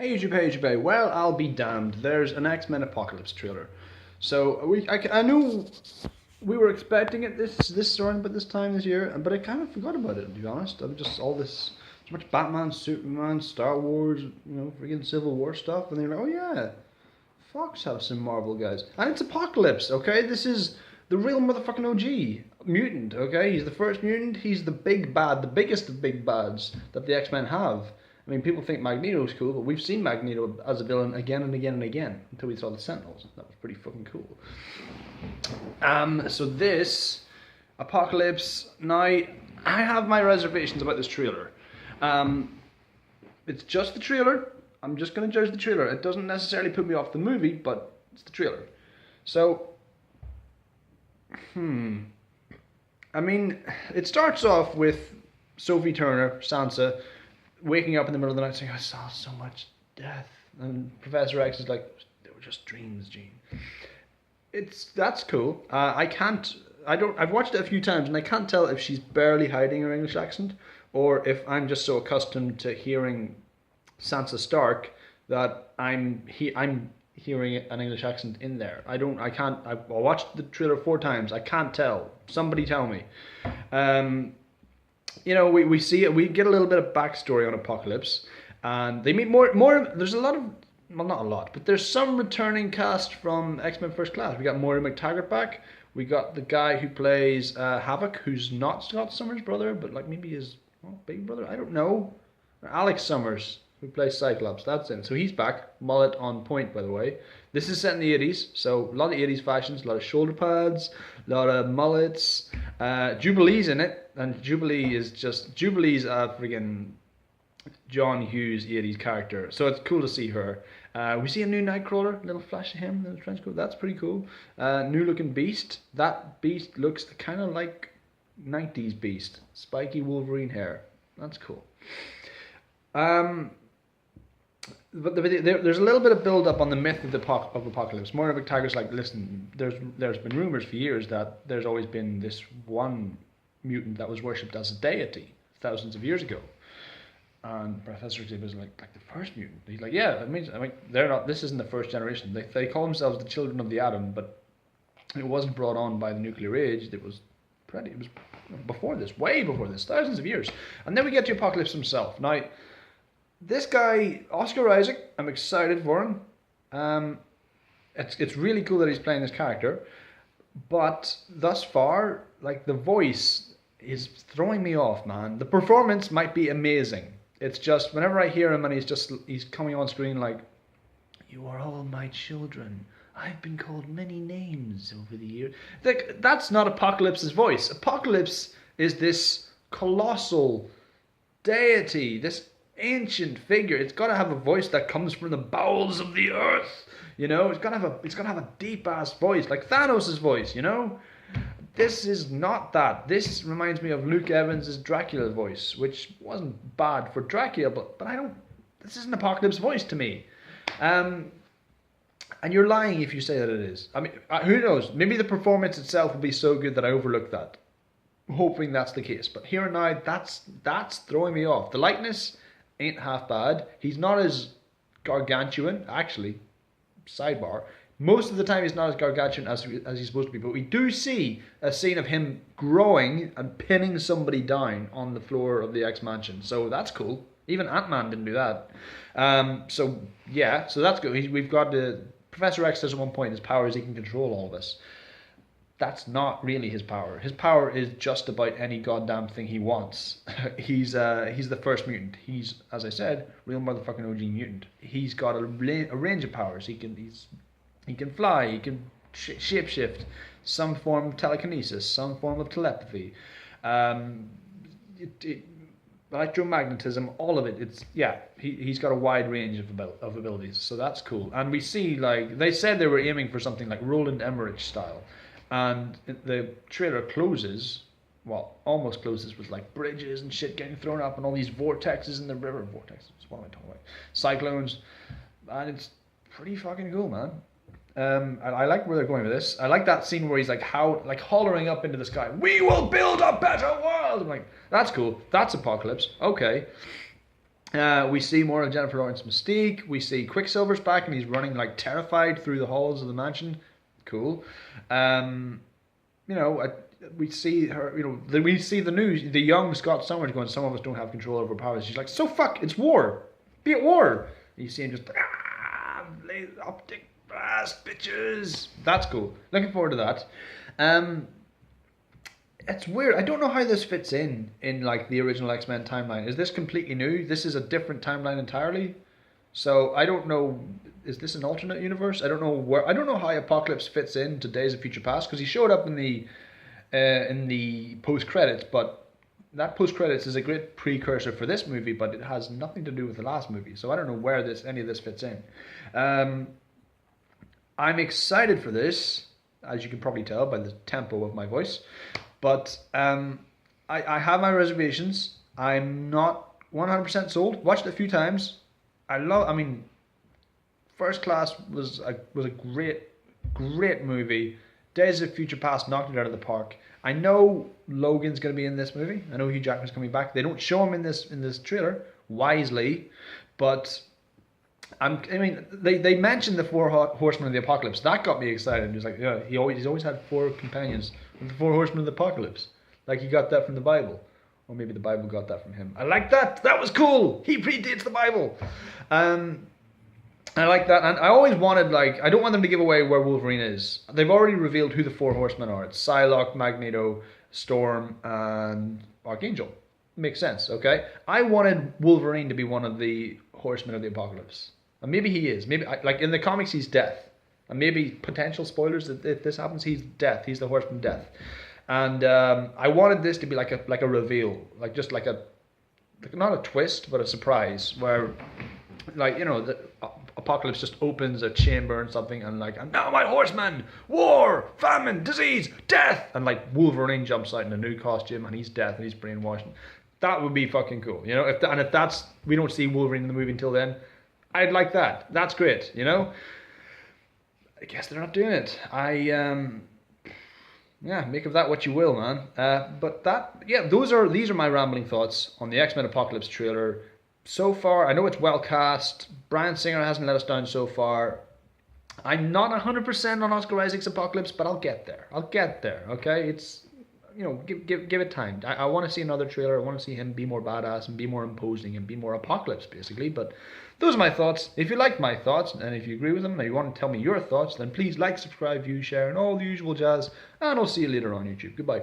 Hey YouTube, hey YouTube, hey. Well, I'll be damned. There's an X-Men Apocalypse trailer. So I knew we were expecting it this around about this time this year, but I kind of forgot about it, to be honest. I'm just all this so much Batman, Superman, Star Wars, freaking Civil War stuff, and they're like, oh yeah, Fox have some Marvel guys, and it's Apocalypse. Okay, this is the real motherfucking OG mutant. Okay, he's the first mutant. He's the big bad, the biggest of big bads that the X-Men have. I mean, people think Magneto's cool, but we've seen Magneto as a villain again and again and again until we saw the Sentinels. That was pretty fucking cool. So this Apocalypse. Now, I have my reservations about this trailer. It's just the trailer. I'm just going to judge the trailer. It doesn't necessarily put me off the movie, but it's the trailer. So, I mean, it starts off with Sophie Turner, Sansa, waking up in the middle of the night saying, I saw so much death. And Professor X is like, they were just dreams, Jean. That's cool. I've watched it a few times and I can't tell if she's barely hiding her English accent or if I'm just so accustomed to hearing Sansa Stark that I'm hearing an English accent in there. I watched the trailer 4 times. I can't tell. Somebody tell me. We see it. We get a little bit of backstory on Apocalypse, and they meet more. There's a lot of, well, not a lot, but there's some returning cast from X-Men First Class. We got Moira McTaggart back. We got the guy who plays Havoc, who's not Scott Summers' brother, but like maybe his big brother. I don't know. Alex Summers, who plays Cyclops. That's it. So he's back. Mullet on point, by the way. This is set in the 80s, so a lot of 80s fashions, a lot of shoulder pads, a lot of mullets. Jubilee's in it, and Jubilee's a friggin' John Hughes 80s character, so it's cool to see her. We see a new Nightcrawler, a little flash of him in the trench coat. That's pretty cool. New looking Beast. That Beast looks kind of like 90s Beast. Spiky Wolverine hair. That's cool. But there's a little bit of build up on the myth of Apocalypse. Moira McTaggart's like, listen, there's been rumors for years that there's always been this one mutant that was worshipped as a deity thousands of years ago. And Professor Xavier's like the first mutant. He's like, yeah, they're not. This isn't the first generation. They call themselves the children of the atom, but it wasn't brought on by the nuclear age. It was before this, way before this, thousands of years. And then we get to Apocalypse himself. Now, this guy, Oscar Isaac, I'm excited for him. It's really cool that he's playing this character, but thus far, like, the voice is throwing me off, man. The performance might be amazing. It's just whenever I hear him and he's coming on screen like, you are all my children. I've been called many names over the years. That's not Apocalypse's voice. Apocalypse is this colossal deity, this ancient figure. It's got to have a voice that comes from the bowels of the earth. It's got to have a deep ass voice like Thanos' voice. This is not that. This reminds me of Luke Evans' Dracula voice, which wasn't bad for Dracula, but this isn't Apocalypse voice to me. And you're lying if you say that it is. I mean, who knows? Maybe the performance itself will be so good that I overlook that, hoping that's the case. But here and now, that's throwing me off. The likeness ain't half bad. He's not as gargantuan, actually. Sidebar. Most of the time, he's not as gargantuan as he's supposed to be. But we do see a scene of him growing and pinning somebody down on the floor of the X-Mansion. So that's cool. Even Ant-Man didn't do that. So that's good. We've got Professor X says at one point his power is he can control all of us. That's not really his power. His power is just about any goddamn thing he wants. He's the first mutant. He's, as I said, real motherfucking OG mutant. He's got a range of powers. He can fly. He can shapeshift. Some form of telekinesis. Some form of telepathy. Electromagnetism. All of it. He's got a wide range of abilities. So that's cool. And we see, like, they said they were aiming for something like Roland Emmerich style. And the trailer almost closes with like bridges and shit getting thrown up and all these vortexes in the river. Vortexes, what am I talking about? Cyclones. And it's pretty fucking cool, man. I like where they're going with this. I like that scene where he's like hollering up into the sky, "We will build a better world!" I'm like, that's cool. That's Apocalypse. Okay. We see more of Jennifer Lawrence Mystique. We see Quicksilver's back and he's running like terrified through the halls of the mansion. Cool. You know, we see her. You know, we see the news. The young Scott Summers going. Some of us don't have control over powers. She's like, so fuck. It's war. Be at war. And you see him just optic blast, bitches. That's cool. Looking forward to that. It's weird. I don't know how this fits in like the original X-Men timeline. Is this completely new? This is a different timeline entirely. So I don't know. Is this an alternate universe? I don't know where. I don't know how Apocalypse fits into Days of Future Past because he showed up in the post credits, but that post credits is a great precursor for this movie, but it has nothing to do with the last movie. So I don't know where any of this fits in. I'm excited for this, as you can probably tell by the tempo of my voice. But I have my reservations. I'm not 100% sold. Watched it a few times. I mean, First Class was a great movie. Days of Future Past knocked it out of the park. I know Logan's going to be in this movie. I know Hugh Jackman's coming back. They don't show him in this trailer, wisely, but I mean, they mentioned the four horsemen of the apocalypse. That got me excited. He was like, yeah, he's always had four companions, the four horsemen of the apocalypse. Like he got that from the Bible, or maybe the Bible got that from him. I like that. That was cool. He predates the Bible. I like that, and I always wanted, like, I don't want them to give away where Wolverine is. They've already revealed who the four horsemen are. It's Psylocke, Magneto, Storm, and Archangel. Makes sense, okay? I wanted Wolverine to be one of the horsemen of the apocalypse. And maybe he is. Maybe, like, in the comics, he's Death. And maybe potential spoilers, that if this happens, he's Death. He's the horseman Death. And I wanted this to be like a reveal. Like, just like not a twist, but a surprise, where, like, you know, the Apocalypse just opens a chamber and something, and like, and now my horsemen, war, famine, disease, death, and like Wolverine jumps out in a new costume and he's Death and he's brainwashed. That would be fucking cool, you know. If that's we don't see Wolverine in the movie until then, I'd like that. That's great, you know. I guess they're not doing it. Yeah, make of that what you will, man. But these are my rambling thoughts on the X-Men Apocalypse trailer. So far, I know it's well cast. Bryan Singer hasn't let us down so far. I'm not 100% on Oscar Isaac's Apocalypse, but I'll get there. Okay? It's, you know, give it time. I want to see another trailer. I want to see him be more badass and be more imposing and be more Apocalypse, basically. But those are my thoughts. If you like my thoughts, and if you agree with them, and you want to tell me your thoughts, then please like, subscribe, view, share, and all the usual jazz. And I'll see you later on YouTube. Goodbye.